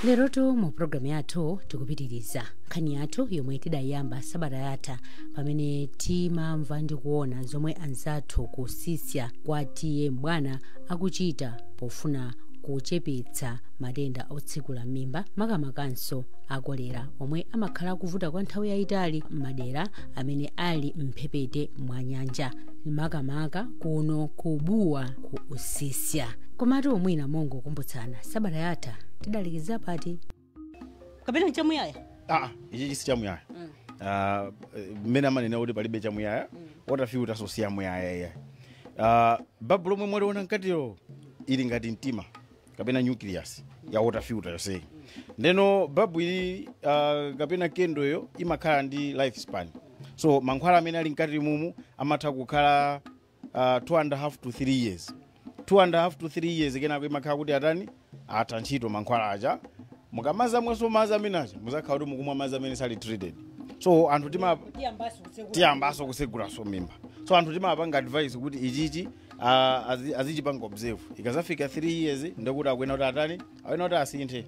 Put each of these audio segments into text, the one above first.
Leroto mu programu yathu tikupitiriza nkhani yathu yomwe tidayamba sabata yatha pamene timamva ndi kuona zomwe anzathu kusisya kwa tiye mbwana akuchita pofuna kuchepetsa matenda otsekula mimba makamakanso akolera omwe amakhala kuvuta kwa nthawi yayitali m'madera amene ali mphepete mwa nyanja makamaka kuno kubuwa ku usisya. Komatu mwina mongo kumbutsana sabata yatha tidalikiza pati kapena chamuyaya ichi si chamuyaya mmene amanena kuti palibe chamuyaya otafika sosiya muyaya babu lomwe mwaliona nkatiro ili ngati mtima kapena nucleus ya otafika yonse ndeno babu ili kapena kendoyo imakhala ndi life span, so mankhwala amene ali nkati mumu amatha kukhala 2.5 to 3 years 2.5 to 3 years kenako imakhala kuti atani atha ntchito mankhwala aja mukamaza mweso maza amenaja muzakhala kuti mukumwa maza amene sali treated, so anthu tiyambaso kusegula so mimba, so anthu timapanga advice kuti ichichi azichipanga observe ikazafika 3 years ndikuti akwena kuti atani akwena kuti asinthe.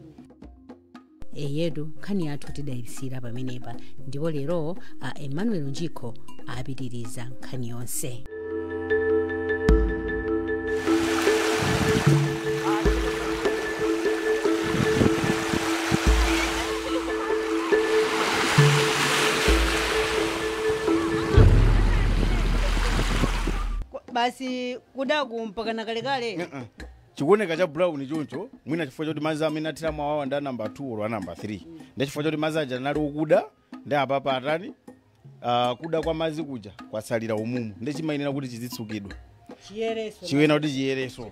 Eyedu nkhani yathu tidayisira pamenepa ndipo lero Emmanuel Njiko apitiriza nkhani yonse. Basi kudaku mpaka na kale chikuoneka cha brown choncho mwina chifukwa choti maza amene athira mwawawa ndi namba 2 or namba 3 ndi chifukwa choti maza aja nali ukuda ndi apapa atani kuda kwa mazi kuja kwasalira umumu ndi chimayenera kuti chizitsukidwa chiwena kuti chiyereso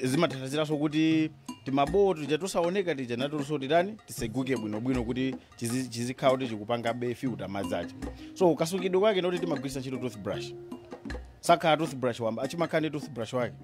zimathandiziraso kuti timaboto chatosaoneka tija natonso titani tiseguke bwinobwino kuti chizikhala kuti chikupanga be filter madzi aja. So kasukidwe kwake ndoti timagwirisa ntchito toothbrush, sakhala toothbrush wamba achimakhala ndi toothbrush wake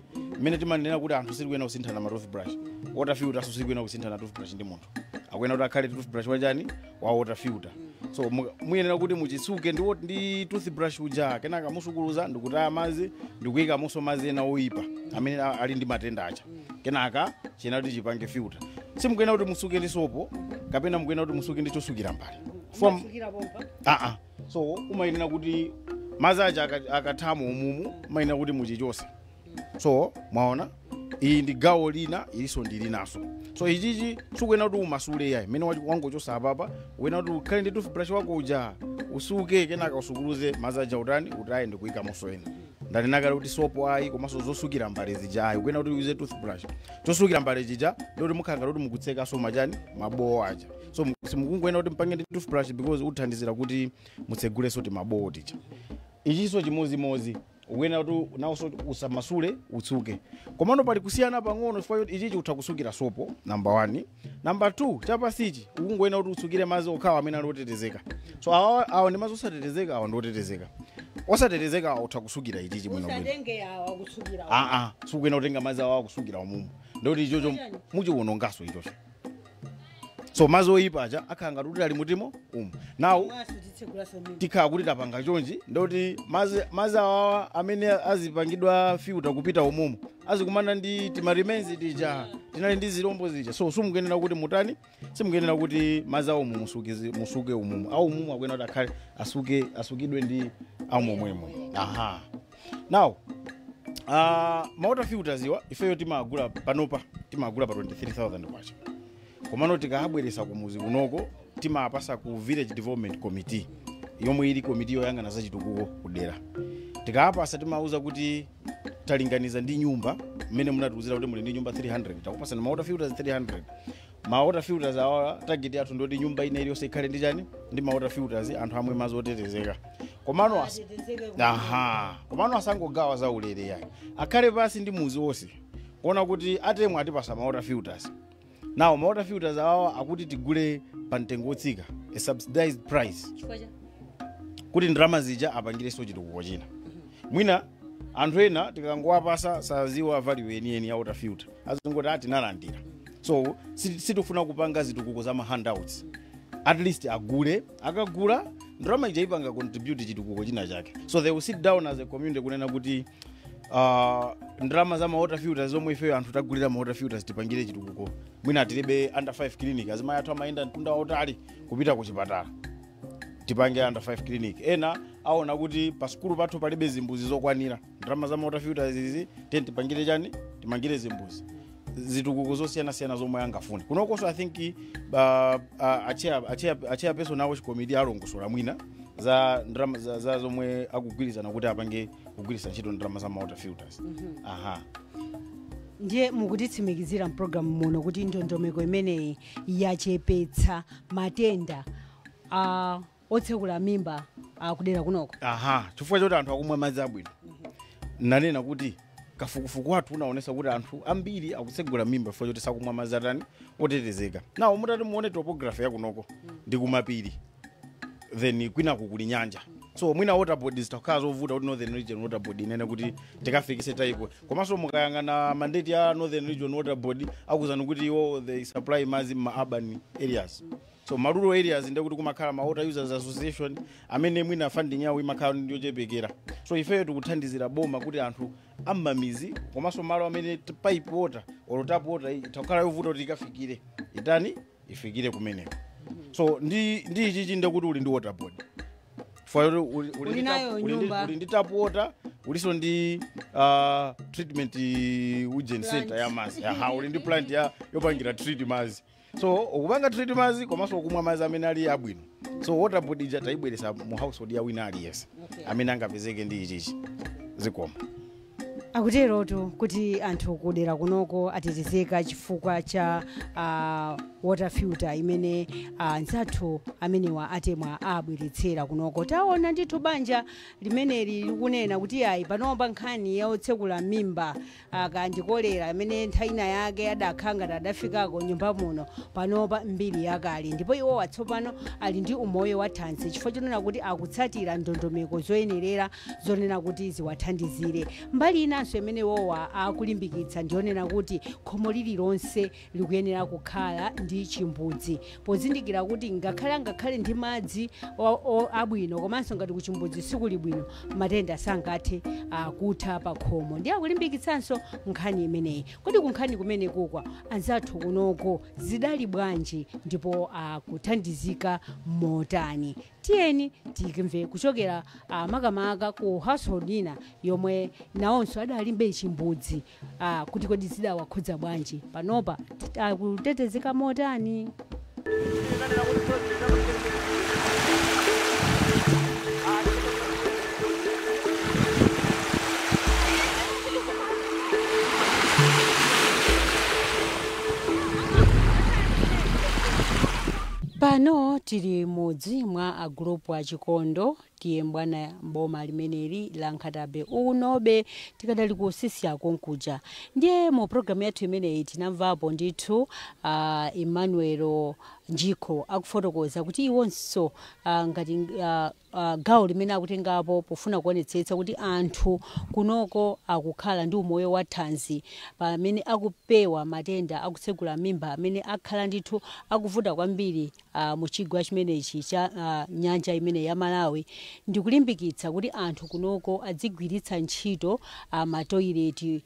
mmene timanena kuti anthu sikuyenera kusinthana ma toothbrush, water filter sikuyenera kusinthana toothbrush ndi munthu akuyenera kuti akhale toothbrush wachani wa water filter. So muyenera kuti muchisuke ndi toothbrush uja kenaka musukuluza ndikutaya madzi ndikuyika muso madzi ena oyipa amene ali ndi matenda aja kenaka chena kuti chipange filter. Simukuyenera kuti musuke ndi sopo kapena mukuyenera kuti musuke ndi chosukira mbali so umayenera kuti madzi aja akathamo umumu umayenera kuti muchichose. So mwaona iyi ndi gawo lina iliso ndilinaso, so ichichi sikuyenera kuti umasule yayi mmene wangochosa apapa uyenera kuti ukhale ndi toothbrush wako uja usuke kenaka usukuluze madzi aja utani utaye ndikuyika muso ena ndatinakale kuti sopo ayi komanso zosukira mbale zija ayi ukuyenera kuti uze toothbrush chosukira mbale zija ndikuti mukhala kuti mukutseka so machani mabowo aja, so simukungoyenera kuti mpange ndi toothbrush because uthandizira kuti mutseguleso ti mabowo tija. Ichiso chimozimozi ukuyenera kuti nawonso usamasule utsuke komano pali kusiyana pang'ono chifukwa kuti ichichi utha kusukira sopo number 1, number 2 chapasichi ukungoyenera kuti utsukire madzi okhawa amene ali otetezeka. So awa ndi madzi osatetezeka awa ndi otetezeka, osatetezeka awa utha kusukira ichichi bwino sikuyenera kutenga madzi awa kusukira umumu ndikuti ichocho muchiwonongaso ichocho. So madzi oyipa aja akhala ngati kuti ali mutimo umu nawo tikhala kuti tapanga chonji ndikuti madzi awawa amene azipangidwa filter kupita umumu azikumana ndi timarimenzi tija tinali ndi zilombo zija, so simukuyenera kuti mutani simukuyenera kuti madzi awo musuke umumu au umumu akuyenera kuti akhale asukidwe ndi amomwemo. Now water filters iwa ifeyo timagula panopa timagula pa 23,000 kwacha komano tikabweresa kumuzi kunoko timapasa ku village development committee yomwe ili committee yoyang'ana za chitukuko kudera tikapasa timauza kuti talinganiza ndi nyumba mmene munatiuzira kuti muli ndi nyumba 300 takupasa ni water filters 300. Water filters awa target yathu ndoti nyumba ina iliyonse ikhale ndi chani ndi water filters anthu amwe madzi otetezeka komano asangogawa za ulere yake akhale pasi ndi muzi wonse kuona kuti atemwe atipasa water filters. Now water filters awa akuti tigule pa mtengo otsika a subsidized price kuti ndalama zija apangireso chitukuko china mwina anthu ena tikangowapasa saziwa value yeniyeni ya water filter azingoti atinalandira, so sitifuna kupanga zitukuko za handouts, at least agule akagula ndalama ija ipanga contribute chitukuko china chake, so they will sit down as a community kunena kuti ndalama za water filters zomwe ifeyo anthu tagulira water filters tipangire chitukuko mwina tilibe under 5 clinic azimayi athu amayenda mtunda wautali kupita ku chipatala tipange under 5 clinic ena aona kuti pa skulu pathu palibe zimbuzi zokwanira ndalama za water filters izi tipangire chani timangire zimbuzi zitukuko zosiyana zomwe angafune kunokonso I think achia person nawo chikomiti alongosola mwina za ndrama za zomwe akugwirizana kuti apange kugwiritsa ntchito ndrama za water filters. Aha. Ndiye mukutitsimikizira program muno kuti ndondomeko imeneyi yachepetsa matenda otsekula mimba kudera kunoko. Aha, chifukwa choti anthu akumwa madzi abwino. Nanena kuti kafukufuku wathu unaonesa kuti anthu ambiri akutsegula mimba chifukwa choti sakumwa madzi atani otetezeka. Nawo mutati muone topography ya kunoko ndi kumapiri. Then kwina kukuli nyanja. So mwina water board zitakhala zovuta kuti Northern Region Water Board inene kuti tikafikise type. Komanso mukayangana mandate ya Northern Region Water Board akuzana kuti iwo they supply madzi ma urban areas. So rural areas ndekuti kumakhala ma water users association amene mwina funding yawo imakhala ndiyo chepekera. So ifeyo tikuthandizira boma kuti anthu amamizi komanso malo amene pipe water or tap water itakhala yovuta kuti ikafikire itani ifikire kumeneko. So ndi ichi ndekuti uli ndi water board. Uli ndi tap water, uliso ndi treatment urgent center ya mazi. Uli ndi plant ya yopangira treat mazi. So ukupanga treat mazi komanso ukumwa mazi amene ali abwino. So water board ija taibweresa mu household ya wina ali yes. Amene angapezeke ndi ichi zikoma. Akuterotu kuti anthu kudera kunoko atetezeka chifukwa cha water filter imene nzathu amenewa atemwa abweretsera kunoko. Taona ndithu banja limeneli likunena kuti ayi panopa nkhani ya otsekula mimba kandikolera amene nthaina yake adakhanga adafikako nyumba muno panopa mbiri yakali ndipo iwo watsopano ali ndi umoyo wa Thanzi chifukwa chonena kuti akutsatira ndondomeko zoyenerera zonena kuti ziwathandizire. Mbali inanso imene wowa akulimbikitsa ndionena kuti khomo lililonse likuyenera kukhala ndi chimbudzi pozindikira kuti ngakhale ndi madzi abwino komanso ngati kuchimbudzi sikuli bwino matenda sangathe kutha pa khomo. Ndi akulimbikitsanso nkhani imeneyi. Kodi kunkhani kumene kukwa anzathu kunoko zidali bwanji ndipo kuthandizika motani? Tiyeni tikimve kuchokera makamaka ku household ina yomwe naonso adalimbe chimbudzi kuti kodi zidawakhudza bwanji panopa kutetezeka motani. Pano tili modzi mwa agrupu achikondo tiye mbwana mboma limeneli la Nkhatabe unobe tikadali kusisia konkuja. Ndiye mu programu yathu imeneyi tinamvapo ndithu Emmanuel Njiko akufotokoza kuti iwonso ngati gawo limene akutengapo pofuna kuonetsetsa kuti anthu kunoko akukhala ndi umoyo wa Thanzi pamene akupewa matenda akutsegula mimba amene akhala ndithu akuvuta kwambiri mu chigwa chimenechi cha nyanja imene ya Malawi. Ndikulimbikitsa kuti anthu kunoko adzigwiritsa ntchito matoileti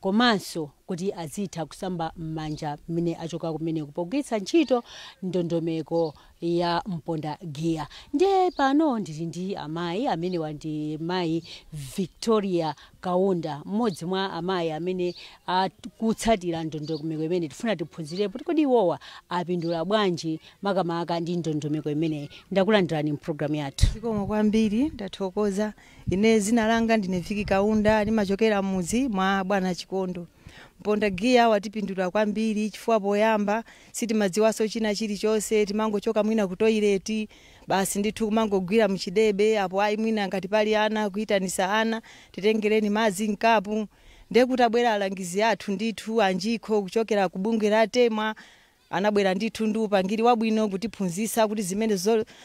komanso kuti azitha kusamba m'manja mmene achoka kumene kupogwiritsa ntchito ndondomeko ya mponda giya. Ndiye pano ndili ndi amayi amene wandi mayi Victoria Kaunda, mmodzi mwa amayi amene kutsatira ndondomeko imene tifuna tiphunzirepo kodi iwowa apindula bwanji makamaka ndi ndondomeko imene. Ndakulandirani program yathu. Zikomo kwambiri ndathokoza. Ine zina langa ndine Viki Kaunda ndimachokera mudzi mwa bwana Chikondo. Mponda giya watipindula kwambiri chifukwa poyamba sitimadziwaso china chilichonse timangochoka mwina ku toilet basi ndithu kumangogwira mchidebe apo ayi mwina ngati pali ana kuitanisa ana titengereni madzi mkapu. Ndekuti abwera alangizi athu ndithu Anjiko kuchokera ku bungwe la Temwa anabwera ndithu ndi upangiri wabwino kutiphunzitsa kuti zimene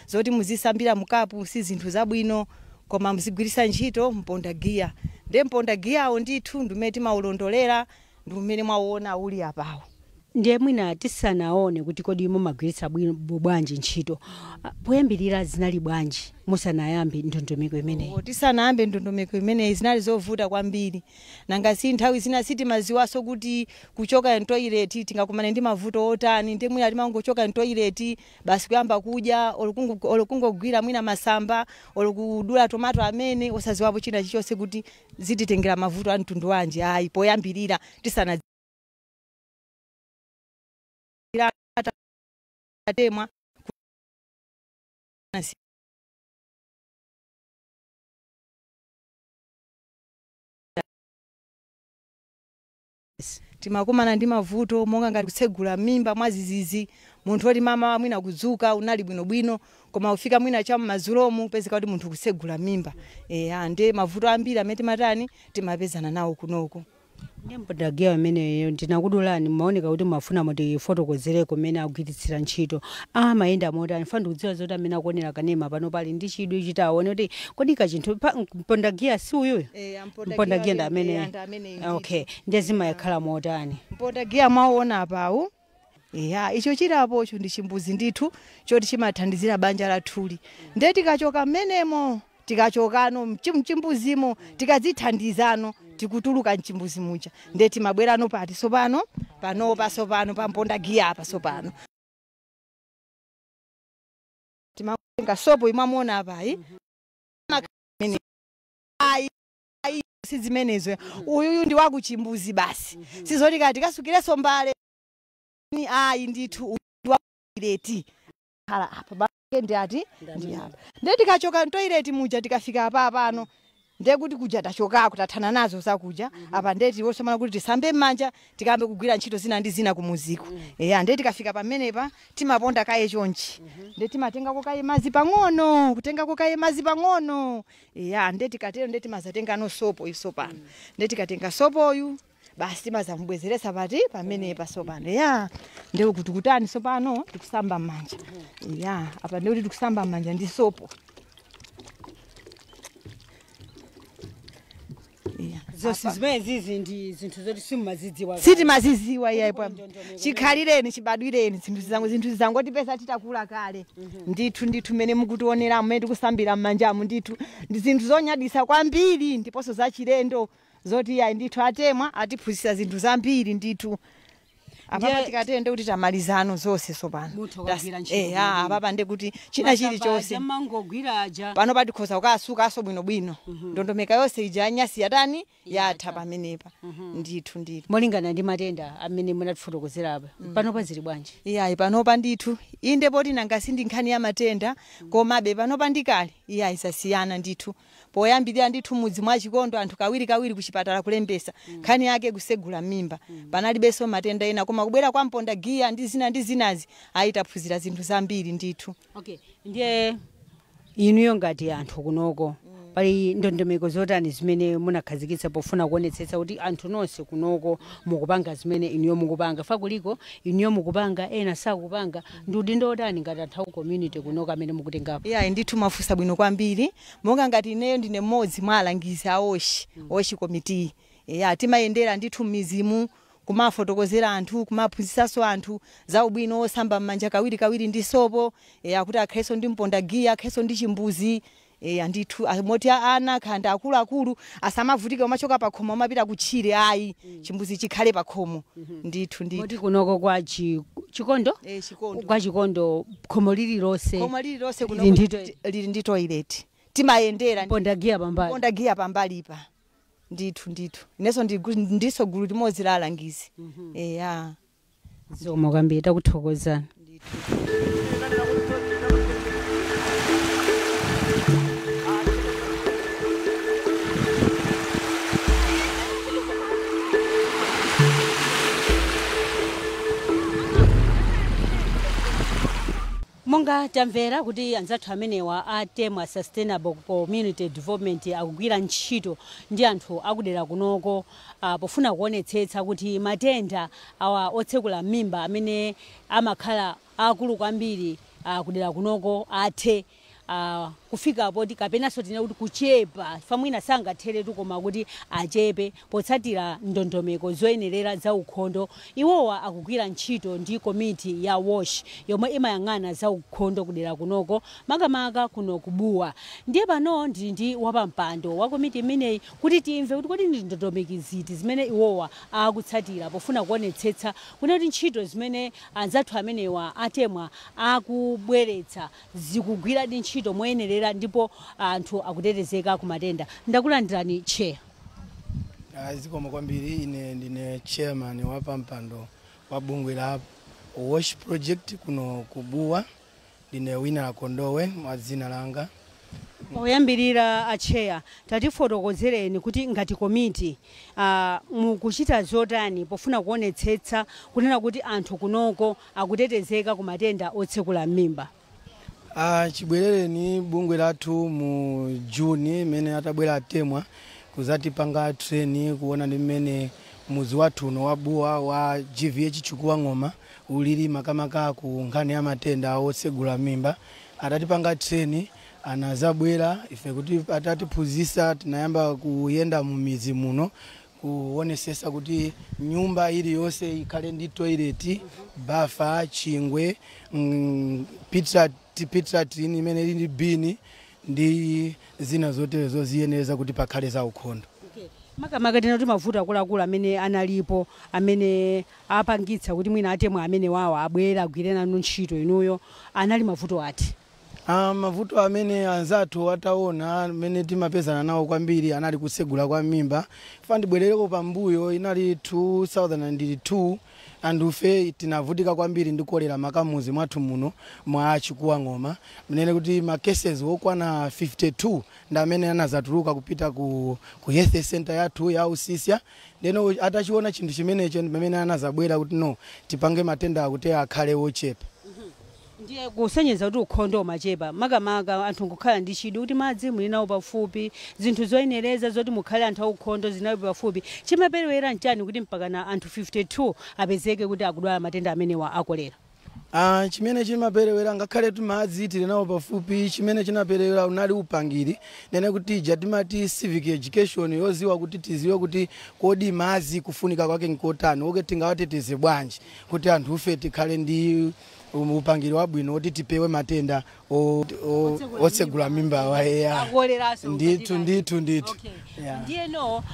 zoti muzisambira mkapu si zinthu zabwino koma muzigwirisa ntchito mponda giya. Nde mponda giyawo ndithu ndumene timaulondolera ndumene mwaona uli apawo. ndiye mwina tisanaone kuti kodi mumagwiritsa bwanji ntchito poyambirira zinali bwanji musanayambe ndondomeko imeneyi? Tisanayambe ndondomeko imeneyi zinali zovuta kwambiri, nanga si nthawi zina sitimaziwaso kuti kuchoka ntoileti tingakumane ndi mavuto otani. Ndiye mwina timangochoka ntoileti basi kuyamba kudya olukungogwira mwina masamba olukudula tomato amene osaziwapo china chichonse kuti zititengera mavuto a mtundu wanji. Ayi, poyambirira tisana atemwa timakumana ndi mavuto monga ngati kutsegula mimba mwazizizi. Munthu oti mama mwina kudzuka unali bwinobwino koma ufika mwina cha mazulomu pezeka kuti munthu kutsegula mimba. Ande mavuto ambiri amene timatani timapezana nawo kunoko. Mpondagiya amene ndinakudulani maoneka kuti mafuna moti fotokozere kumene agwiritsira ntchito amayenda mota anifanda kudziwa zoti amene akuonera kanema pano pali ndi chidwi chitaone kuti kodi kachinthu mpondagiya si uyuyo? Mpondagiya ndi amene. Okay, ndiye zimayakhala motani mpondagiya mwaona apawu. Icho chirapocho ndi chimbuzi ndithu choti chimathandizira banja lathuli. Ndiye tikachoka mmenemo tikachokano mchimbuzimo tikadzithandizano tikutuluka mchimbuzi mucha ndiye timabwerano pati sopano sopano pa mpondagiya apa sopano timatenga sopo imamona apa ayi sizimenezo uyu ndi wakuchimbuzi basi sizoti kati kasukireso mbale ayi ndithu wakuleti hala apa ndi ati ndi apa ndiye tikachoka ntoileti muja tikafika apa pano ndiye kuti kuja tachoka kutathana nazo zakuja apa ndiye tiwosomana kuti tisambe manja tikambe kugwira ntchito zina ndi zina kumuziko. Ndiye tikafika pamenepa timaponda kaye chonchi ndiye timatengako kaye mazi pang'ono kutengako kaye mazi pang'ono. Ndiye tikatero ndiye timazatenga no sopo isopano ndiye tikatenga sopoyu basi timazamubwezeresa pati pamenepa sopano. Ndiye kuti kutani sopano tikusamba manja. Apa ndiye kuti tikusamba manja ndi sopo. Zizi ndi zinthu zoti simumazidziwa. Sitimazidziwa iyapo. Chikhalireni chibadwireni zinthu zangu kuti pesa titakula kale. Ndithu mene mukutionera mmene tikusambira mmanjamu ndithu ndi zinthu zonyadisa kwambiri ndiponso za chilendo zoti ya ndithu atemwa atiphunzitsa zinthu zambiri ndithu. Apa tikatende kuti tamalizano zonse sopano. Apa ndiye kuti china chili chonse pano patikhoza kukasuka aso bwinobwino ndondomeka yonse ija anyasi yatani yatha pamenepa ndithu. Molingana ndi matenda amene munatifotokozera apa pano pazili bwanji? Panopa ndithu inde poti nanga sindi nkhani ya matenda komabe panopa ndikale isasiyana ndithu. Poyambirira ndithu mudzi mwa Chikondo anthu kawiri kuchipatala kulembesa nkhani yake kusegula mimba panalibenso matenda ena koma kubwera kwa mpondagiya ndi zinazi ayitaphunzira zinthu zambiri ndithu. Okay, ndiye inuyo ngati anthu kunoko pali ndondomeko zotani zimene munakhazikitsa pofuna kuonetsetsa kuti anthu nonse kunoko mukupanga zimene inuyo mukupanga fakuliko inuyo mukupanga ena sakupanga ndi udindo otani ngati anthu aku community kunoko amene mukutengapo? Ndithu mafusa bwino kwambiri monga ngati ineyo ndine mmodzi mwa alangizi a oshi committee. Timayendera ndithu mizimu kumafotokozera anthu kumaphunzitsaso anthu za ubwino osamba mmanja kawiri ndi sopo kuti akheso ndi mpondagiya akheso ndi chimbuzi. Ndithu moti ana khanda akulu asamavutike omachoka pa khomo amapita kutchire ayi chimbuzi chikhale pa khomo ndithu. Moti kunoko kwa Chikondo? Kwa Chikondo khomo lililonse kunoko lili ndi toilet timayendera mpondagiya pambalipa ndithu. Ineso ndiso gulu limodzi la alangizi. Zomwe kwambiri takuthokozani. Monga tamvera kuti anzathu amenewa atemwa sustainable community development akugwira ntchito ndi anthu akudera kunoko pofuna kuonetsetsa kuti matenda awa otsekula mimba amene amakhala akulu kwambiri kudera kunoko athe kufika poti kapenanso tine kuti kuchepa famwina sangathere koma kuti achepe potsatira ndondomeko zoyenerera za ukhondo. Iwowa akugwira ntchito ndi komiti ya WASH yomwe imayang'ana za ukhondo kudera kunoko makamaka kuno kubuwa. Ndiye pano ndili ndi wapampando wa komiti imeneyi kuti timve kuti kodi ndi ndondomeko ziti zimene iwowa akutsatira pofuna kuonetsetsa kuti ntchito zimene anzathu amenewa atemwa akubweretsa zikugwira di ntchito moyenerera ndipo anthu akutetezeka ku matenda. Ndakulandirani chair. Zikomo kwambiri, ine ndine chairman wa pampando wa bungwe la WASH project kuno kubuwa. Ndine wina Kondowe mwa dzina langa. Oyambirira acheya tatifotokozereni kuti ngati komiti mukuchita zotani pofuna kuonetsetsa kunena kuti anthu kunoko akutetezeka ku matenda otsekula mimba. Chibwerereni bungwe lathu mu Juni mene atabwera atemwa kuzatipanga treni kuona ndi mmene muzi wathu uno wabuwa wa GVH chikuwa ng'oma ulili makamaka ku nkhani ya matenda otsegula mimba. Atatipanga treni anazabwera ife kuti atatiphunzitsa tinayamba kuyenda mu mizi muno kuonesesa kuti nyumba iliyonse ikhale ndi toilet, bafa, chingwe, pitratini imene ili ndi bini ndi zina zoterezo ziyeneza kuti pakhale za ukhondo. Makamaka tena kuti mavuto akuluakulu amene analipo amene apangitsa kuti mwina atemwa amene wawa abwera agwire nanu ntchito inuyo anali mavuto ati? Mavuto amene anzathu ataona amene timapezana nawo kwambiri anali kutsegula kwa mimba. Fandibwerereko pambuyo inali 2002 andufe tinavutika kwambiri ndi kolera makamuzi mwathu muno mwa chikuwa ng'oma. Mnene kuti ma cases okwana 52 nda amene anazatuluka kupita ku health center yathu ya Usisya. Ndeno atachiona chinthu chimenecho pamene anazabwera kuti no tipange matenda akuti akhale ochepa. Ndiye kusenyeza kuti ukhondo machepa makamaka anthu kukhala ndi chidwi kuti madzi muli nawo pafupi, zinthu zoyenereza zoti mukhale anthu ukhondo zinawo pafupi. Chimaperewera nchani kuti mpaka na anthu 52 apezeke kuti akudwala matenda amene wa akolera? Chimene chimaperewera ngakhale tumadzi tili nawo pafupi. Chimene chinaperewera unali upangiri nene kuti timati civic education yoziwa kuti tiziwe kuti kodi madzi kufunika kwake nkotani oke tingawateteze bwanji kuti anthu ufe tikhale ndi upangiri wabwino kuti tipewe matenda otsegula mimba waeya ndithu. Ndiye no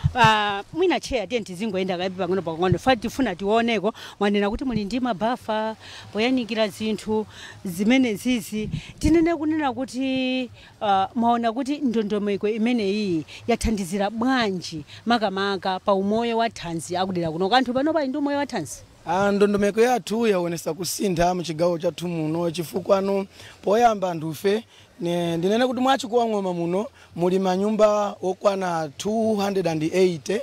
mwina cheya tiye tizingoenda kapi pang'ono tifuna tioneko mwanena kuti muli ndi mabafa poyanikira zinthu zimene zizi tinene kunena kuti maona kuti ndondomeko imene iyi yathandizira bwanji makamaka pa umoyo wa Thanzi akudera kuno anthu pano pali ndi umoyo wa Thanzi. Ndondomeko yathu yaonesa kusintha mu chigawo chathu muno chifukwa poyamba ndufe ndinene kuti mwa chikuwa ng'oma muno muli manyumba okwana 280.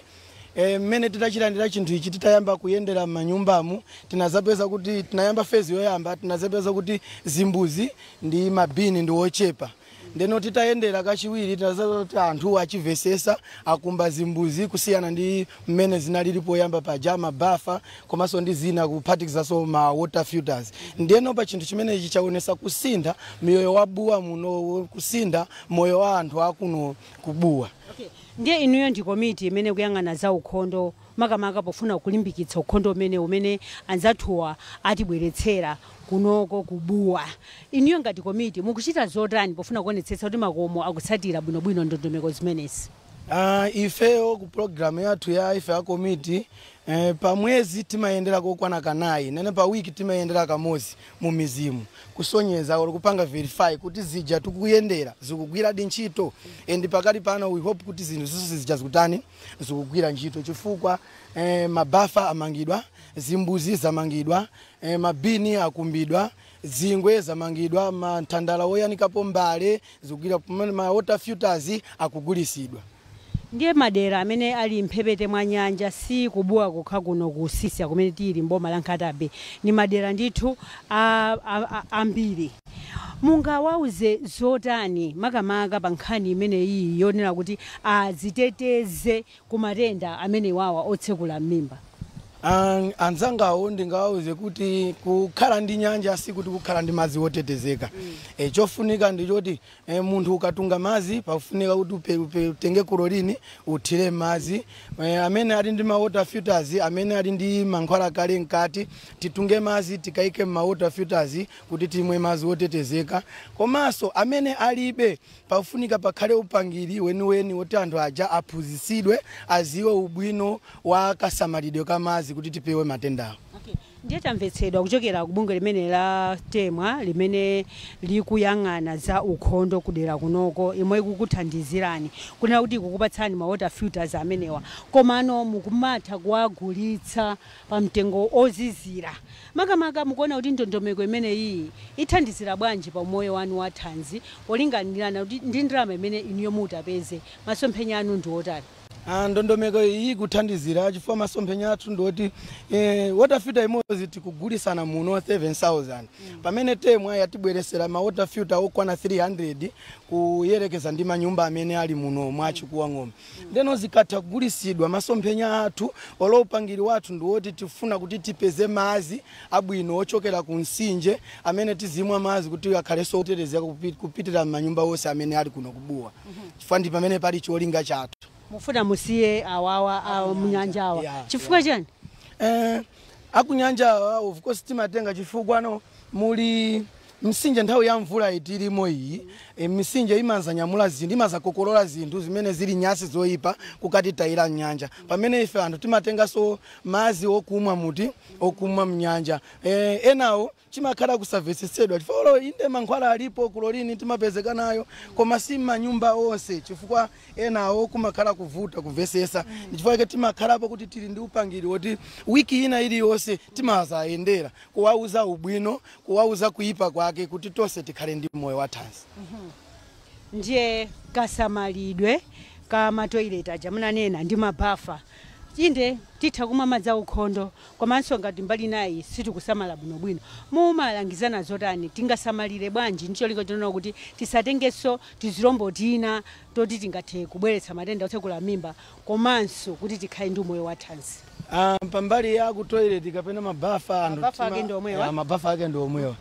Mmene titachilandira chinthu ichi titayamba kuyendera manyumbamu tinazapeza kuti tinayamba fezi yoyamba tinazapeza kuti zimbuzi ndi mabini ndi ochepa. Ndeno titayendera kachiwiri tinazapeza kuti anthu achivesesa akumba zimbuzi kusiyana ndi mmene zinalili poyamba paja mabafa komanso ndi zina kuphatikizaso ma water filters. Ndeno pa chinthu chimene ichi chaonesa kusintha moyo wabuwa muno, kusintha moyo wa anthu akuno kubuwa. Ndiye inuyo ndi komiti imene kuyang'ana za ukhondo makamaka pofuna kulimbikitsa ukhondo umene anzathuwa atibweretsera kunoko kubuwa. Inuyo ngati komiti mukuchita zotani pofuna kuonetsetsa kuti makomo akutsatira bwinobwino ndondomeko zimenezi? Ifeyo ku program yathu ya ife ya komiti pa mwezi timayendera kokwana kanayi nene pa wiki timayendera kamozi mu mizimu kusonyeza ori kupanga verify kuti zija tukuyendera zikugwira di ntchito and pakati pano we hope kuti zinthu zonse zijazikutani zikugwira ntchito chifukwa mabafa amangidwa, zimbuzi zamangidwa, mabini akumbidwa, zingwe zamangidwa, matandala oyanikapo mbale zikugwira, ma water filters akugulisidwa. Ndiye madera amene ali mphepete mwa nyanja si kubuwa kokha kuno kusisya kumene tili mboma la Nkatabe ni madera ndithu ambiri. Mungawauze zotani makamaka pa nkhani imene iyi yonena kuti aziteteze ku matenda amene wawa otsekula mimba? Anzangawo ndingawuze kuti kukhala ndi nyanja si kuti kukhala ndi madzi otetezeka. Chofunika ndichoti munthu ukatunga madzi pafunika kuti utenge chlorine uthire madzi. Amene ali ndi ma water filters, amene ali ndi mankhwala kale mkati, titunge madzi tikaike ma water filters kuti timwe madzi otetezeka. Komanso amene alibe pafunika pakhale upangiri weniweni woti anthu aja aphunzitsidwe aziwe ubwino wa kasamalidwe ka madzi kuti tipewe matenda. Okay. Ndiye tamvetsedwa kuchokera ku bungwe limene la temwa limene likuyang'ana za ukhondo kudera kunoko imwe kukuthandizirani kunena kuti kukupatsani ma water filters amenewa komano mukumatha kuwagulitsa pa mtengo ozizira. Makamaka mukuona kuti ndondomeko imene iyi ithandizira bwanji pa umoyo wanu wa Thanzi olinganirana kuti ndi ndalama imene iniyo mutapeze masomphenya anu ndi otani? Ndondomeko iyi kuthandizira chifukwa masomphenya athu ndoti water filter imodzi tikugulisana muno 7,000 pamene temwa yatibweresera ma water filter okwana 300 kuyerekeza ndi manyumba amene ali muno mwachikuwa ng'ombe. Ndeno zikatha kugulisidwa masomphenya athu olopangiri wathu ndiwoti tifuna kuti tipeze madzi abwino ochokera ku mtsinje amene tizimwa madzi kuti akhaleso otetezeka kupitira manyumba onse amene ali kuno kubuwa. Chifukwa ndi pamene pali cholinga chathu. Mufuna musiye awawa munyanja awa chifukwa chani? Akunyanja awa of course timatenga chifukwa no muli mtsinje nthawi ya mvula itilimo iyi misinje imanza nyamula zinthu imanza kokolola zinthu zimene zili nyasi zoyipa kukati tayira nyanja pamene ife anthu timatenga so madzi okumwa muti okumwa mnyanja enawo chimakhala kusavesesedwa chifukwa inde mankhwala alipo chlorine timapezeka nayo koma si manyumba onse chifukwa enawo kumakhala kuvuta kuvesesa chifukwa timakhalapo kuti tili ndi upangiri woti wiki ina iliyonse timazayendera kuwauza ubwino kuwauza kuyipa kwake kuti tonse tikhale ndi moyo wa Thanzi. Ndiye kasamalidwe ka matoilet aja munanena ndi mabafa inde titha kumwa madzi aukhondo komanso ngati mbali nayi sitikusamala bwinobwino mumalangizana zotani tingasamalire bwanji ndicho lingo tinoona kuti tisatengeso tizirombo tina toti tingathe kubweretsa matenda otsekula mimba komanso kuti tikhale ndi moyo wa Thanzi. Pambali ya ku toilet kapena mabafa andu mabafa ake ndo omwewa.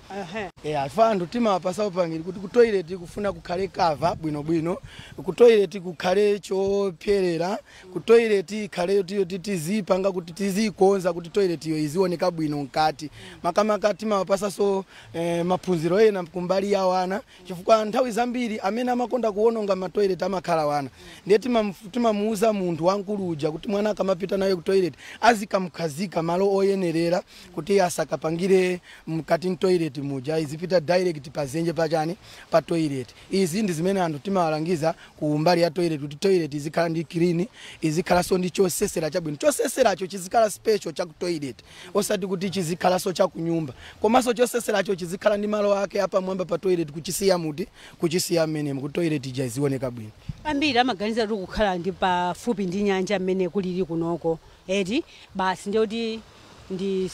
Andu timawapasa upangiri kuti ku toilet kufuna kukhale kava bwinobwino, ku toilet kukhale chopyerera, ku toilet ikhale tizipanga kuti tizikonza kuti toilet iyo izioneka bwino mkati. Makamaka timawapasa so maphunziro ena kumbali ya wana chifukwa nthawi zambiri amene amakonda kuononga ma toilet amakhala wana. Ndiye timamuuza munthu wankuluja kuti mwana akamapita naye ku toilet azikamkhazika malo oyenerera kuti asakapangire mkati toilet muja izipita direct pazenje pachani pa toilet. Izi ndi zimene anthu timawalangiza ku mbali ya toilet kuti toilet izikhala ndi clean izikhala so ndi chosesera chabwino choseseracho chizikhala special cha ku toilet osati kuti chizikhala so cha kunyumba komanso choseseracho chizikhala ndi malo ake apa mwamba pa toilet kuchisiya muti kuchisiya mmene ku toilet ija izioneka bwino. Ambiri amaganiza kuti kukhala ndi pafupi ndi nyanja mmene kulili kunoko edi basi ndiyoti ndi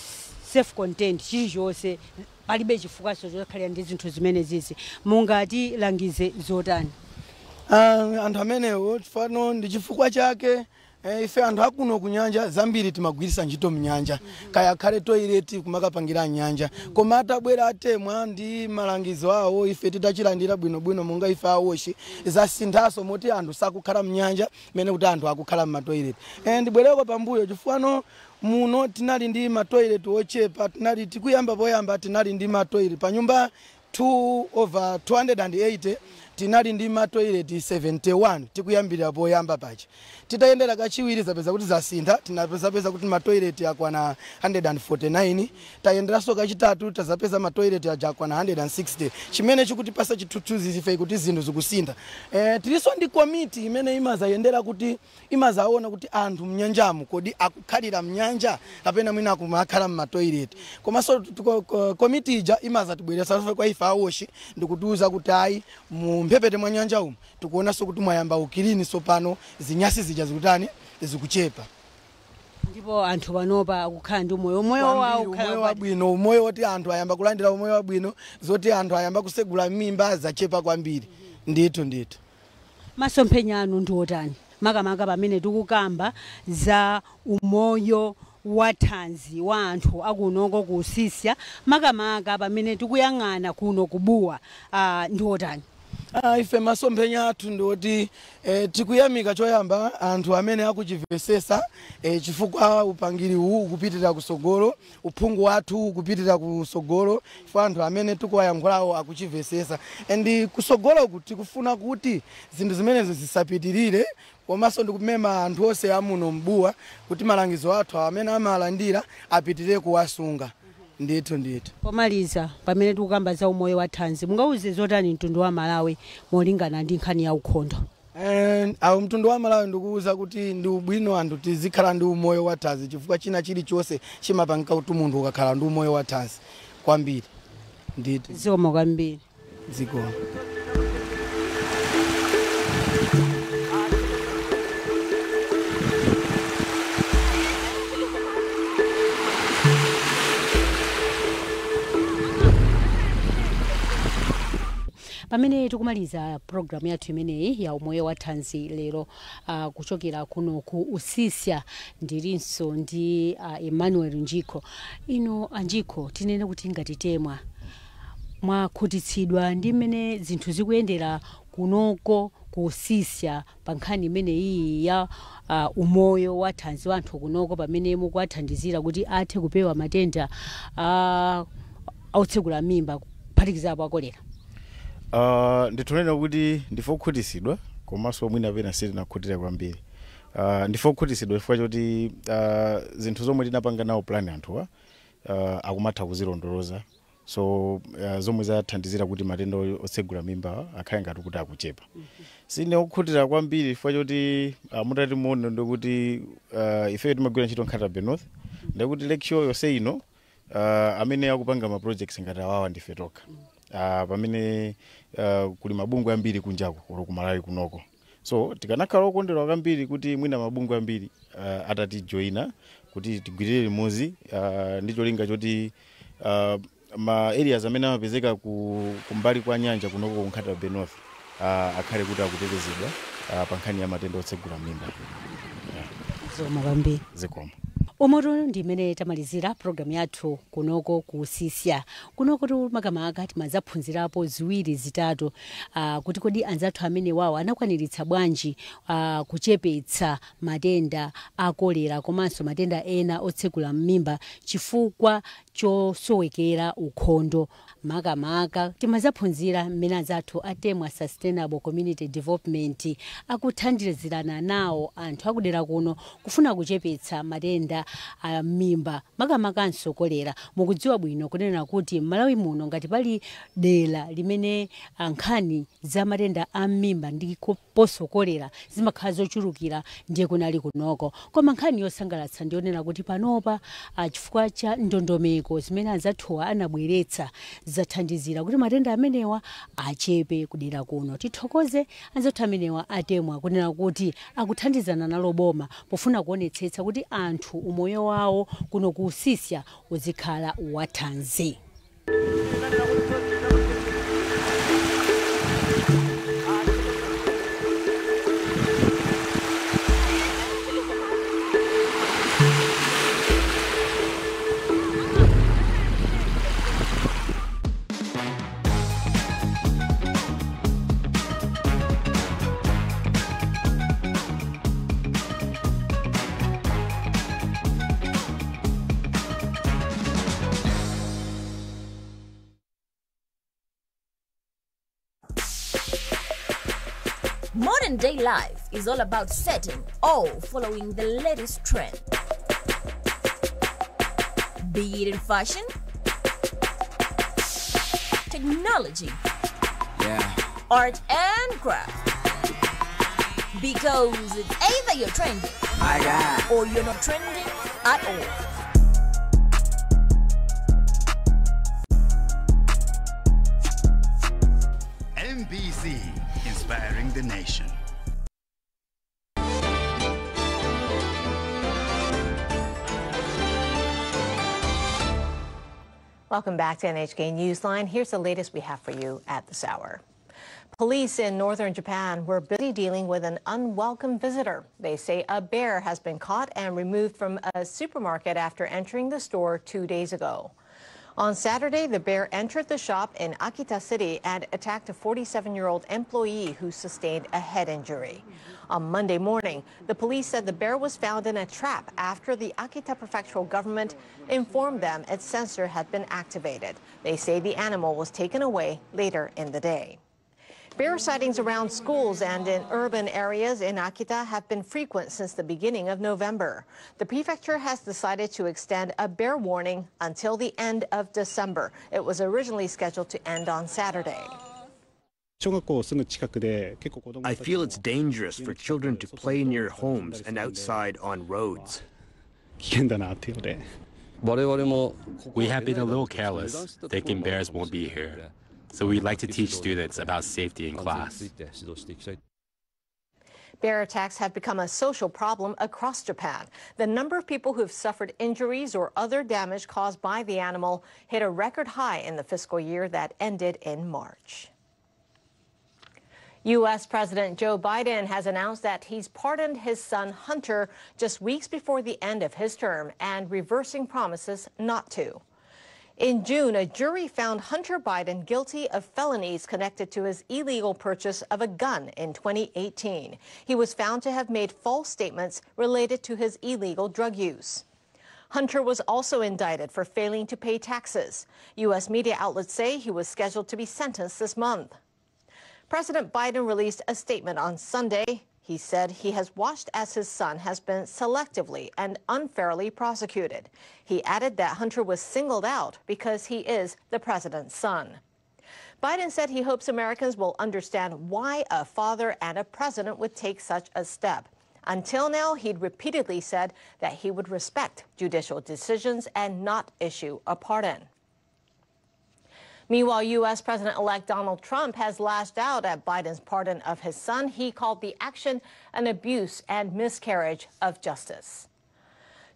safe content chilichonse palibe chifukwa chokhalira ndi zinthu zimene zizi mungati langize zotani? Anthu amenewo fano ndi chifukwa chake ife anthu akuno kunyanja zambiri timagwirisa ntchito mnyanja kaya khale toilet kumakapangira nyanja koma atabwera atemwa ndi malangizo awo ife titachilandira bwinobwino monga ife awoshi zasinthaso moti anthu sakukhala mnyanja mene kuti anthu akukhala m'matoilet. Ndibwereko pambuyo chifukwa muno tinali ndi matoilet ochepa tinali tikuyamba poyamba tinali ndi matoilet pa nyumba 280 tinali ndi matoilet 71 tikuyambira poyamba pachi. Titayendera kachiwiri zapeza kuti zasintha tinapeza kuti matoilet yakwana 149 tayenderaso kachitatu tazapeza matoilet yakwana 160 chimene chikuti pasa chithuthuzi ife kuti zinthu zikusintha. Tiliso ndi komiti imene imazayendera kuti imazaona kuti anthu mnyanjamu kodi akukhalira mnyanja kapena mwina akumakhala m'matoilet komanso komiti ija imazatibweresa kwa ife awoshi ndikutiuza kuti ayi mphepete mwa nyanja umu tikuonanso kuti mwayamba ukilini sopano zinyasi zija zikutani zikuchepa ndipo anthu panopa akukhala ndi umoyo wabwino umoyo woti anthu ayamba kulandira umoyo wabwino zoti anthu ayamba kusegula mimba zachepa kwambiri. Ndithu masomphenya anu ndi otani makamaka pamene tikukamba za umoyo wa Thanzi wa anthu akunoko kusisya makamaka pamene tikuyang'ana kuno kubuwa ndi otani? Ife masomphenya athu ndoti tikuyamika choyamba anthu amene akuchivesesa chifukwa upangiri uwu ukupitirira kusogolo, uphungu wathu ukupitirira kusogolo chifukwa anthu amene tikuwayankhulawo akuchivesesa. And kusogolo kuti tikufuna kuti zinthu zimenezo zisapitirire, komanso ndikumema anthu onse amuno mbuwa kuti malangizo athu amene amalandira apitirire kuwasunga. Ndithu. Pomaliza pamene tikukamba za umoyo wa Thanzi, mungauze zotani mtundu wa Malawi molingana ndi nkhani ya ukhondo? Awu mtundu wa Malawi ndikuuza kuti ndi ubwino anthu tizikhala ndi umoyo wa Thanzi chifukwa china chilichonse chimapangika kuti munthu ukakhala ndi umoyo wa Thanzi kwambiri. Ndithu. Zikomo kwambiri. Zikomo. Pamene tikumaliza programu yathu imeneyi ya umoyo wa Thanzi lero kuchokera kuno ku Usisya ndilinso ndi Emmanuel Njiko. Ino Anjiko tinene kuti ngati temwa mwakhutitsidwa ndi mmene zinthu zikuyendera kunoko ku Usisya pa nkhani imeneyi ya umoyo wa Thanzi wa anthu kunoko pamene mukuwathandizira kuti athe kupewa matenda otsegula mimba kuphatikizapo akolera. Nditonena kuti ndifokhutisidwa komanso mwina pena sitinakhutira kwambiri. Ndifokhutisidwa chifukwa choti zinthu zomwe tinapanga nawo plan anthuwa akumatha kuzilondoloza, so zomwe zathandizira kuti matenda otsegula mimba akhale ngati kuti akuchepa. Sine okhutira kwambiri chifukwa choti mutati muone ndikuti ife timagwira ntchito Nkatabe North, ndikuti lecture yonse ino amene akupanga ma projects ngati awawa ndife tokha. Pamene kuli mabungwe ambiri kunjako olo ku Malawi kunoko, so tikanakhala okondera kwambiri kuti mwina mabungwe ambiri atatijoina kuti tigwirire limodzi ndi cholinga choti ma areas amene amapezeka kumbali kwa nyanja kunoko ku Nkatabe North akhale kuti akutetezedwa pa nkhani ya matenda otsegula mimba. Zikomo kwambiri. Zikomo. Omoro ndimene tamalizira programu yathu kunoko ku Usisya. Kunoko makamaka timazaphunzirapo ziwiri zitatu kuti kodi anzathu amene wawo anakwaniritsa bwanji kuchepetsa matenda akolera komanso matenda ena otsegula mimba chifukwa chosowekera ukhondo. Makamaka timazaphunzira mmene anzathu atemwa Sustainable Community Development akuthandizirana nawo anthu akudera kuno kufuna kuchepetsa matenda mimba makamaka kolera. Mukudziwa bwino kunena kuti Malawi muno ngati pali dera limene nkhani za matenda a mimba ndi koposo kolera zimakhala zochulukira ndiye kunali kunoko. Koma nkhani yosangalatsa ndionena kuti panopa chifukwa cha ndondomeko zimene anzathuwa anabweretsa zathandizira kuti matenda amenewa achepe kudera kuno. Tithokoze anzathu amenewa atemwa kunena kuti akuthandizana nalo boma pofuna kuonetsetsa kuti anthu umoyo wawo kuno ku Usisya uzikhala wa Thanzi. Modern day life is all about setting or following the latest trend. Be it in fashion, technology, art and craft. Because it's either you're trending or you're not trending at all. MBC, inspiring the nation. Welcome back to NHK Newsline. Here's the latest we have for you at this hour. Police in northern Japan were busy dealing with an unwelcome visitor. They say a bear has been caught and removed from a supermarket after entering the store 2 days ago. On Saturday, the bear entered the shop in Akita City and attacked a 47-year-old employee who sustained a head injury. On Monday morning, the police said the bear was found in a trap after the Akita prefectural government informed them its sensor had been activated. They say the animal was taken away later in the day. Bear sightings around schools and in urban areas in Akita have been frequent since the beginning of November. The prefecture has decided to extend a bear warning until the end of December. It was originally scheduled to end on Saturday. I feel it's dangerous for children to play near homes and outside on roads. We have been a little careless, thinking bears won't be here. So we'd like to teach students about safety in class. Bear attacks have become a social problem across Japan. The number of people who have suffered injuries or other damage caused by the animal hit a record high in the fiscal year that ended in March. U.S. President Joe Biden has announced that he's pardoned his son Hunter just weeks before the end of his term and reversing promises not to. In June, a jury found Hunter Biden guilty of felonies connected to his illegal purchase of a gun in 2018. He was found to have made false statements related to his illegal drug use. Hunter was also indicted for failing to pay taxes. U.S. media outlets say he was scheduled to be sentenced this month. President Biden released a statement on Sunday. He said he has watched as his son has been selectively and unfairly prosecuted. He added that Hunter was singled out because he is the president's son. Biden said he hopes Americans will understand why a father and a president would take such a step. Until now, he'd repeatedly said that he would respect judicial decisions and not issue a pardon. Meanwhile, U.S. President-elect Donald Trump has lashed out at Biden's pardon of his son. He called the action an abuse and miscarriage of justice.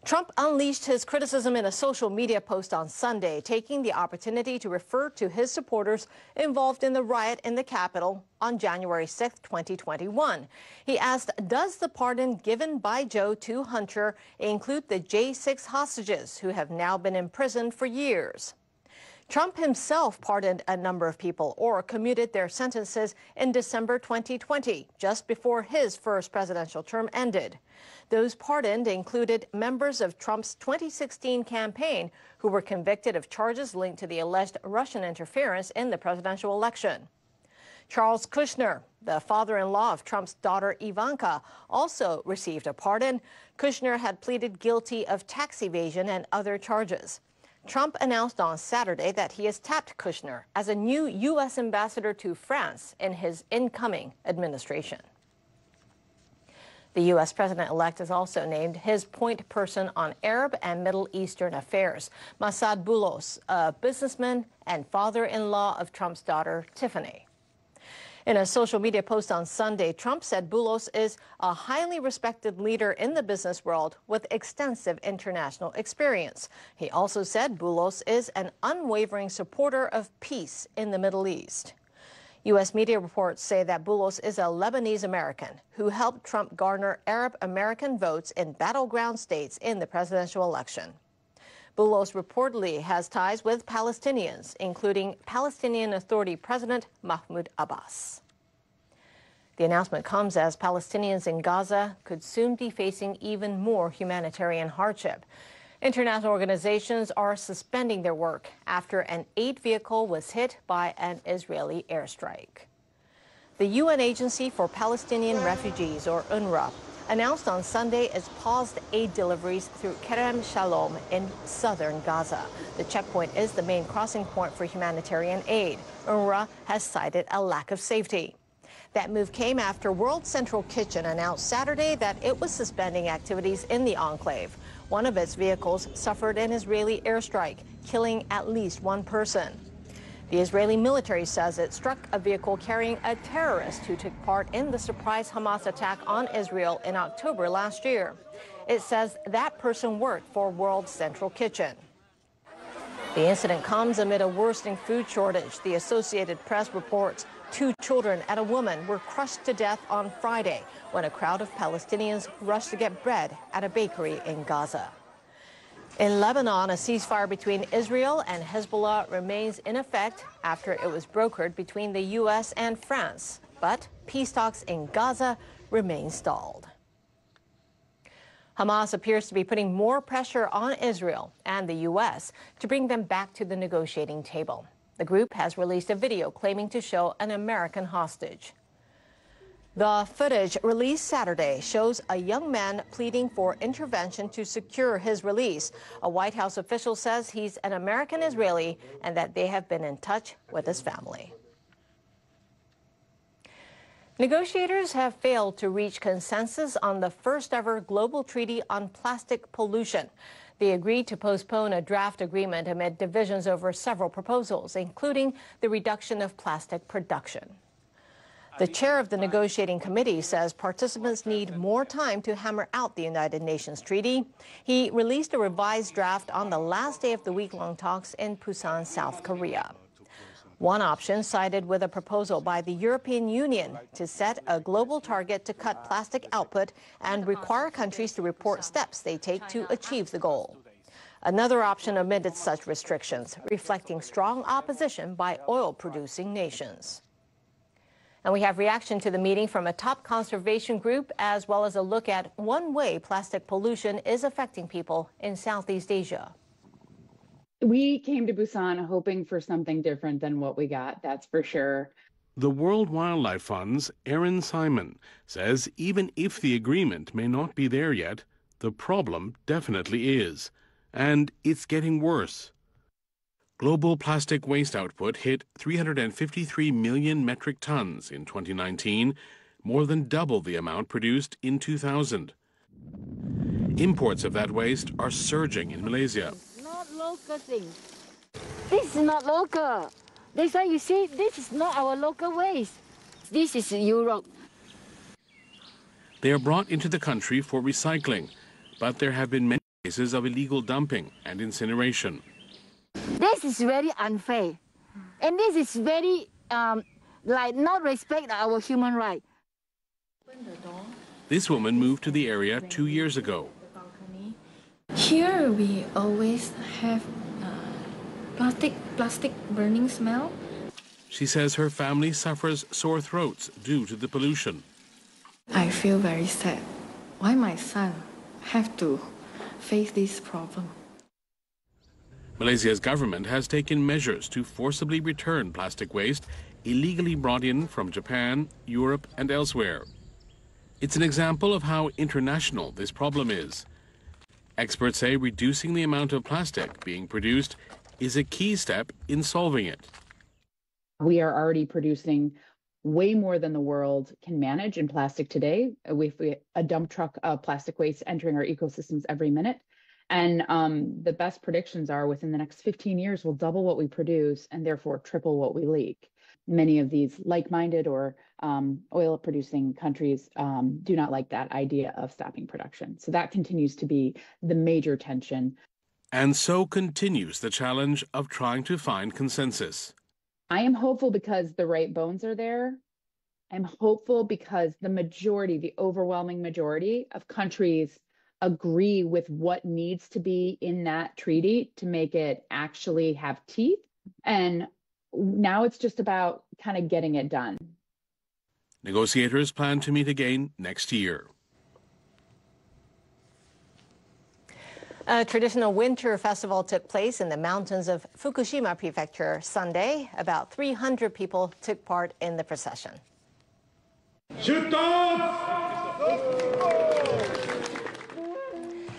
Trump unleashed his criticism in a social media post on Sunday, taking the opportunity to refer to his supporters involved in the riot in the Capitol on January 6, 2021. He asked, does the pardon given by Joe to Hunter include the J6 hostages who have now been imprisoned for years? Trump himself pardoned a number of people or commuted their sentences in December 2020, just before his first presidential term ended. Those pardoned included members of Trump's 2016 campaign who were convicted of charges linked to the alleged Russian interference in the presidential election. Charles Kushner, the father-in-law of Trump's daughter Ivanka, also received a pardon. Kushner had pleaded guilty of tax evasion and other charges. Trump announced on Saturday that he has tapped Kushner as a new U.S. ambassador to France in his incoming administration. The U.S. president-elect has also named his point person on Arab and Middle Eastern affairs, Massad Boulos, a businessman and father-in-law of Trump's daughter, Tiffany. In a social media post on Sunday, Trump said Boulos is a highly respected leader in the business world with extensive international experience. He also said Boulos is an unwavering supporter of peace in the Middle East. U.S. media reports say that Boulos is a Lebanese American who helped Trump garner Arab American votes in battleground states in the presidential election. Boulos reportedly has ties with Palestinians, including Palestinian Authority President Mahmoud Abbas. The announcement comes as Palestinians in Gaza could soon be facing even more humanitarian hardship. International organizations are suspending their work after an aid vehicle was hit by an Israeli airstrike. The UN Agency for Palestinian Refugees, or UNRWA, announced on Sunday it's paused aid deliveries through Kerem Shalom in southern Gaza. The checkpoint is the main crossing point for humanitarian aid. UNRWA has cited a lack of safety. That move came after World Central Kitchen announced Saturday that it was suspending activities in the enclave. One of its vehicles suffered an Israeli airstrike, killing at least one person. The Israeli military says it struck a vehicle carrying a terrorist who took part in the surprise Hamas attack on Israel in October last year. It says that person worked for World Central Kitchen. The incident comes amid a worsening food shortage. The Associated Press reports 2 children and a woman were crushed to death on Friday when a crowd of Palestinians rushed to get bread at a bakery in Gaza. In Lebanon, a ceasefire between Israel and Hezbollah remains in effect after it was brokered between the U.S. and France. But peace talks in Gaza remain stalled. Hamas appears to be putting more pressure on Israel and the U.S. to bring them back to the negotiating table. The group has released a video claiming to show an American hostage. The footage released Saturday shows a young man pleading for intervention to secure his release. A White House official says he's an American Israeli and that they have been in touch with his family. Negotiators have failed to reach consensus on the first ever global treaty on plastic pollution. They agreed to postpone a draft agreement amid divisions over several proposals, including the reduction of plastic production. The chair of the negotiating committee says participants need more time to hammer out the United Nations treaty. He released a revised draft on the last day of the week-long talks in Busan, South Korea. One option sided with a proposal by the European Union to set a global target to cut plastic output and require countries to report steps they take to achieve the goal. Another option omitted such restrictions, reflecting strong opposition by oil-producing nations. And we have reaction to the meeting from a top conservation group, as well as a look at one way plastic pollution is affecting people in Southeast Asia. We came to Busan hoping for something different than what we got, that's for sure. The World Wildlife Fund's Erin Simon says even if the agreement may not be there yet, the problem definitely is. And it's getting worse. Global plastic waste output hit 353 million metric tons in 2019, more than double the amount produced in 2000. Imports of that waste are surging in Malaysia. Not local thing. This is not local. That's why you see this is not our local waste. This is Europe. They are brought into the country for recycling, but there have been many cases of illegal dumping and incineration. This is very unfair, and this is very not respect our human right. This woman moved to the area 2 years ago. Here we always have plastic burning smell. She says her family suffers sore throats due to the pollution. I feel very sad. Why my son have to face this problem? Malaysia's government has taken measures to forcibly return plastic waste illegally brought in from Japan, Europe, and elsewhere. It's an example of how international this problem is. Experts say reducing the amount of plastic being produced is a key step in solving it. We are already producing way more than the world can manage in plastic today. We have a dump truck of plastic waste entering our ecosystems every minute. And the best predictions are within the next 15 years, we'll double what we produce and therefore triple what we leak. Many of these like-minded or oil-producing countries do not like that idea of stopping production. So that continues to be the major tension. And so continues the challenge of trying to find consensus. I am hopeful because the right bones are there. I'm hopeful because the overwhelming majority of countries agree with what needs to be in that treaty to make it actually have teeth. And now it's just about kind of getting it done. Negotiators plan to meet again next year. A traditional winter festival took place in the mountains of Fukushima Prefecture Sunday. About 300 people took part in the procession.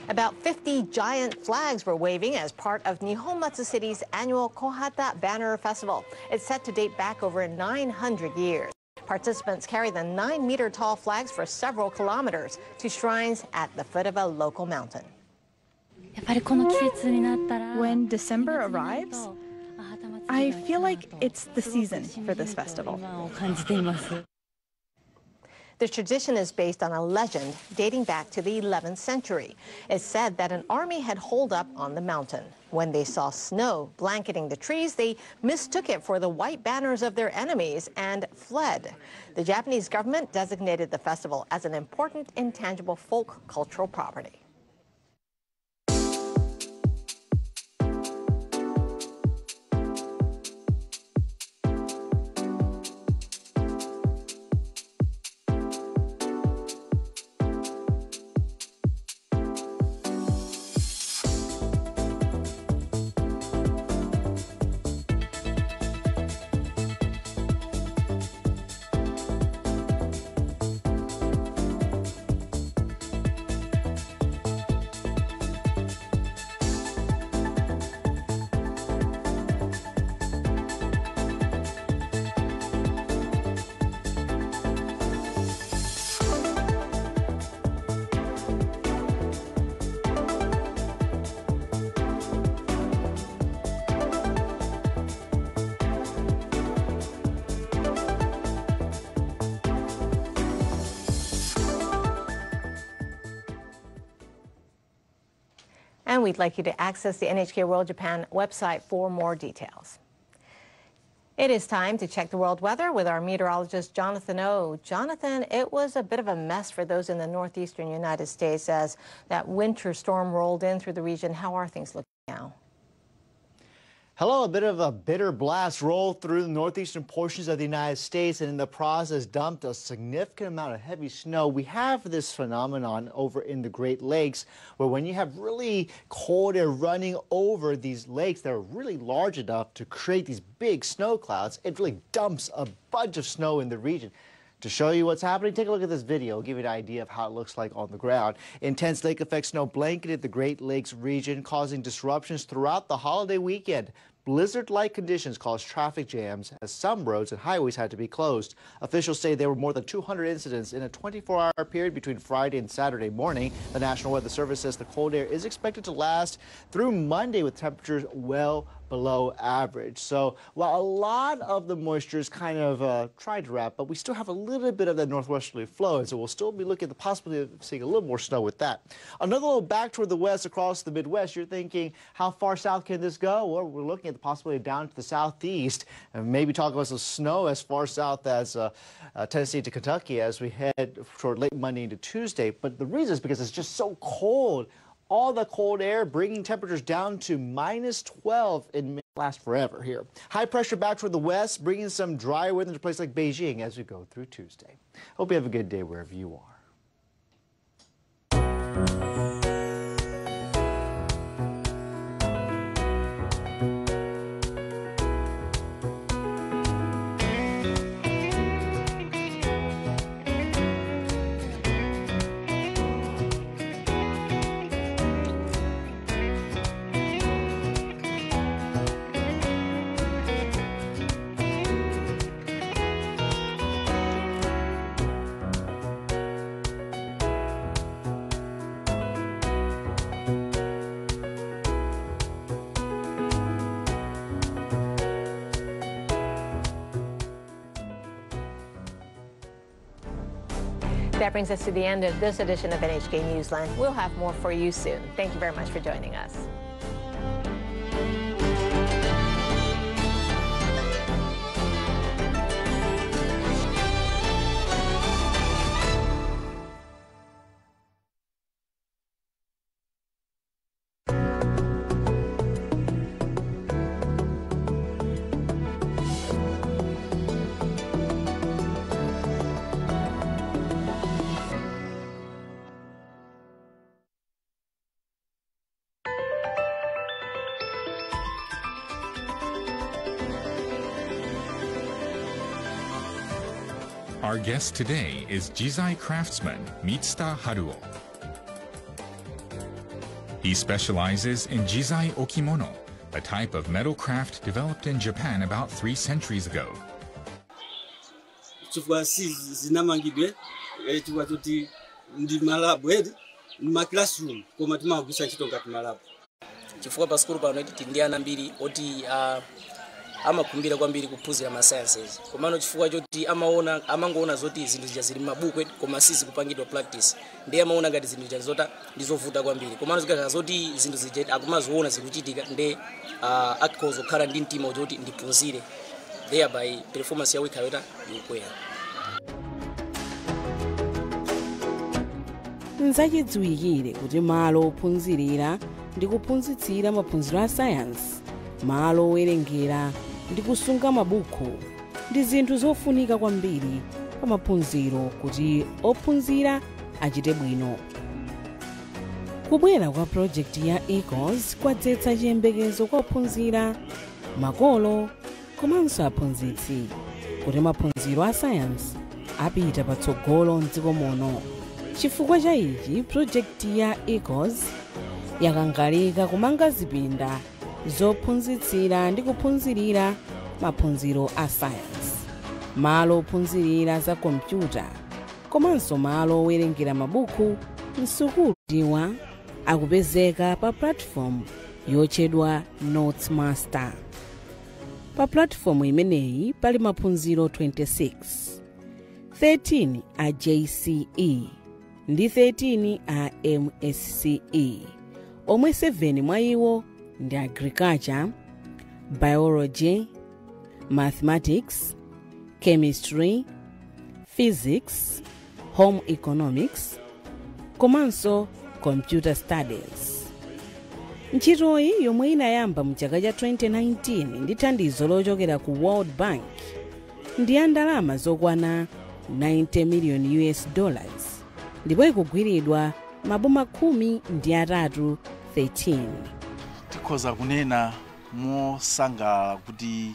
About 50 giant flags were waving as part of Nihonmatsu City's annual Kohata Banner Festival. It's set to date back over 900 years. Participants carry the 9-meter-tall flags for several kilometers to shrines at the foot of a local mountain. When December arrives, I feel like it's the season for this festival. The tradition is based on a legend dating back to the 11th century. It's said that an army had holed up on the mountain. When they saw snow blanketing the trees, they mistook it for the white banners of their enemies and fled. The Japanese government designated the festival as an important intangible folk cultural property. And we'd like you to access the NHK World Japan website for more details. It is time to check the world weather with our meteorologist, Jonathan O. Jonathan, it was a bit of a mess for those in the northeastern United States as that winter storm rolled in through the region. How are things looking now? Hello, a bit of a bitter blast rolled through the northeastern portions of the United States and in the process dumped a significant amount of heavy snow. We have this phenomenon over in the Great Lakes where when you have really cold air running over these lakes that are really large enough to create these big snow clouds, it really dumps a bunch of snow in the region. To show you what's happening, take a look at this video. I'll give you an idea of how it looks like on the ground. Intense lake effect snow blanketed the Great Lakes region, causing disruptions throughout the holiday weekend. Blizzard-like conditions caused traffic jams as some roads and highways had to be closed. Officials say there were more than 200 incidents in a 24-hour period between Friday and Saturday morning. The National Weather Service says the cold air is expected to last through Monday with temperatures well below average. So while a lot of the moisture is kind of tried to wrap, but we still have a little bit of that northwesterly flow, and so we'll still be looking at the possibility of seeing a little more snow with that. Another little back toward the west across the Midwest, you're thinking, how far south can this go? Well, we're looking at the possibility down to the southeast, and maybe talk about some snow as far south as Tennessee to Kentucky as we head toward late Monday into Tuesday. But the reason is because it's just so cold. All the cold air bringing temperatures down to -12 and last forever here. High pressure back toward the west, bringing some dry weather to a place like Beijing as we go through Tuesday. Hope you have a good day wherever you are. That brings us to the end of this edition of NHK Newsline. We'll have more for you soon. Thank you very much for joining us. Our guest today is Jizai craftsman Mitsuta Haruo. He specializes in Jizai okimono, a type of metal craft developed in Japan about 3 centuries ago. chifukwa pasikulu pano tindi ana mbiri oti amakhumbira kwambiri kuphunzira ma sciences komano chifukwa choti amangoona zoti zinthu zija zili mabukwe koma sizi kupangidwa practice ndiye amaona ngati zinthu zija zota ndizovuta kwambiri komano zikakhala zoti zinthu zija akumaziona zikuchitika ndiye akhoza kukhala ndi mtima choti ndiphunzire thereby performance yawo ikhayota ikukwera. Nzachidziwikire kuti malo ophunzirira ndi kuphunzitsira maphunziro a sayansi, malo owerengera ndi kusunga mabuku ndi zinthu zofunika kwambiri pa maphunziro kuti ophunzira achite bwino. Kubwera kwa projekti ya ECOS kwadzetsa chiyembekezo kwa ophunzira, makolo komanso aphunzitsi kuti maphunziro a sayansi apita patsogolo m'dziko muno. Chifukwa cha ichi projekti ya ECOS yakangalika kumanga zipinda zophunzitsira ndi kuphunzirira maphunziro a sayansi, malo ophunzirira za kompyuta komanso malo owerengera mabuku m'sukulu ndiwa akupezeka pa platform yotchedwa Notesmaster. Pa platform imeneyi pali maphunziro 26, 13 a JCE ndi 13 a MSCE, omwe 7 mwa iwo ndi agriculture, biology, mathematics, chemistry, physics, home economics komanso computer studies. Ntchitoyi yomwe inayamba mchaka cha 2019 ndi thandizo lochokera ku World Bank ndi ya ndalama zokwana $90 million ndipo ikugwiridwa maboma 13. Tikhoza kunena mosangalala kuti